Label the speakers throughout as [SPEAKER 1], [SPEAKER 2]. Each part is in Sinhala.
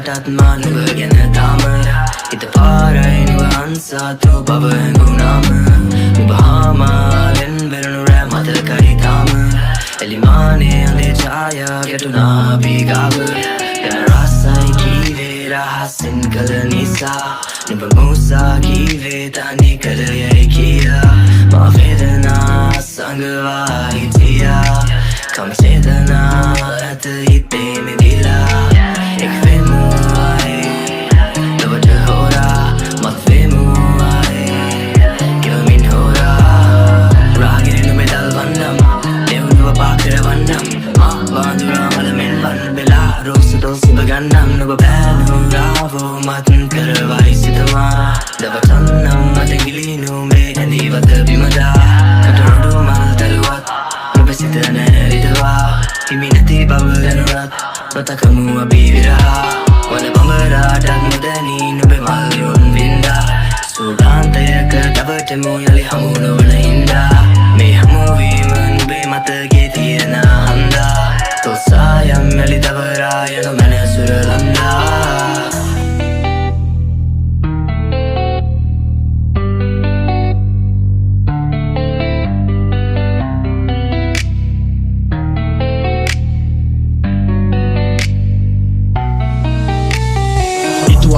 [SPEAKER 1] කාටත් මා නුඹ ගැන තාම හිත පාරයි නුඹ අන්සාතු බව හැඟුණාම නුඹ හාමාලෙන් වෙරණු රෑ මතකයි තාම එලිමානේ අඳේ ඡායා ගැටුණා අපි ගාව යන රසයි කීවේ රහසින් කළ නිසා නුඹ මුසා කීවේ තනි කළ යයි කියලා මා වේදනා සංගවා හිටියා කම් චේතනා ඇත හිතේ මිදිලා එක් වෙමු ආයේ ලොවට හොරා මත් වෙමු ආයේ කියමින් හොරා රාගිනේ නුඹ දල්වන්නම් දෙවුනුව පාකරවන්නම් මා බාඳුරා මලමෙන් වන් බෙලා රෝස දොස් බගන්නම් නුඹ බෑනු රාවෝ මත් කරවයි සිතමා දවටන්නම් මත ගිලිනු මේ ඇඳීවත බිමදා කටරොඩු මල් තලුවත් නුඹ සිත නැරිදවා හිමි නැති බව දැනුනත් නොතකමු අපි විරහා වන බඹරාටත් නොදැනී නුඹ මල් යොන් වින්දා සූදාන්තයක දවටමු යලි හමු නොවන හින්දා මේ හමුවීම නුඹේ මතගේ තියෙන හන්දා තොස්සායම් යලි දවරා යන මනසුර ලන්දා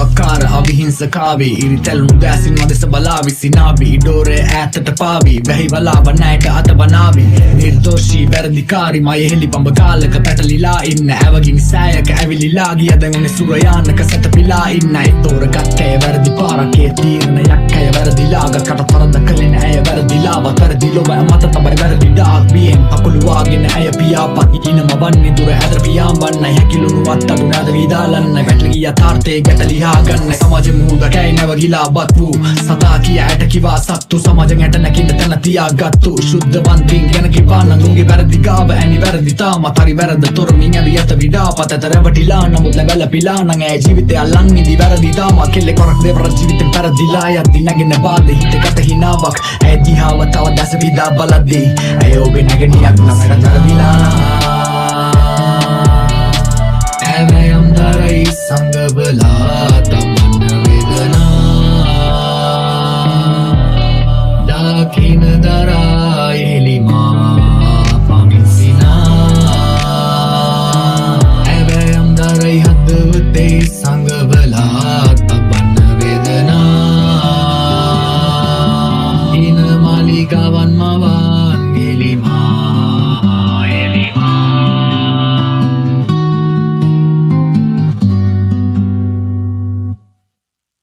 [SPEAKER 2] අකාර අවිහිංසකාවී ඉරිතැල් මුදෑසින් මදෙස බලාවි සිනාවි ඉඩෝරේ ඈතට පාවි වැහි වලාව නෑට අත බනාවි නිර්දෝෂී වැරදිකාරි මය හෙලි බඹ කාලක පැටලිලා ඉන්න ඇවගිනි සෑයක ඇවිලිලා ගිය දැනුනේ සුරයානක සැතපිලා ඉන්නයි තෝරගත්තේ වැරදි පාරකේ තීරණයක් ඇය වැරදිලාග කට පරද කලෙන ඇය වැරදිලාවත් වැරදි ලොව මත තමයි වැරදි ඩාක් බියෙන් පකුළුවාගෙන ඇය පියාපත් ඉනම වන්නේ දුර ඇදර පියාඹන්නයි හැකිලුණුවත් අඩු නැද විදාලන්න වැටලි යථාර්ථයේ ගැටලිහා ගන්න සමාජ මුහුද කැයි නැව ගිලා බත් වූ සතා කිය ඇයට කිවා සත්තු සමාජෙන් ඇට නැකින්න තැන තියාගත්තු ශුද්ධවන්තයින් ගැන කිවා නංගුගේ වැරදි ගාව ඇනි වැරදි තාමත් හරි වැරද තොරමින් ඇවි ඇත විඩාපත ඇත රැවටිලා නමුත් නැවැළපිලා නං ඇය ජීවිතය අල්ලන් ඉදි වැරදි තාමත් කෙල්ලේ කොරක් දෙවර ජීවිතෙන් පැරදිලා යද්දි නැගෙන බාධ හිතකට හිනාවක් ඇය දිහාව තව දැස විදා බලද්දී ඇය ඔබේ නැගණියක් නමට තරදිලා ඇවයම් දරයි සංගබලා තමන්න වේදනා දාකින දරා එලිමා පමිසිනා ඇවයම් දරයි හදවතේ සංගබලා තමන්න වේදනා ඉන මාලිගාවන් මව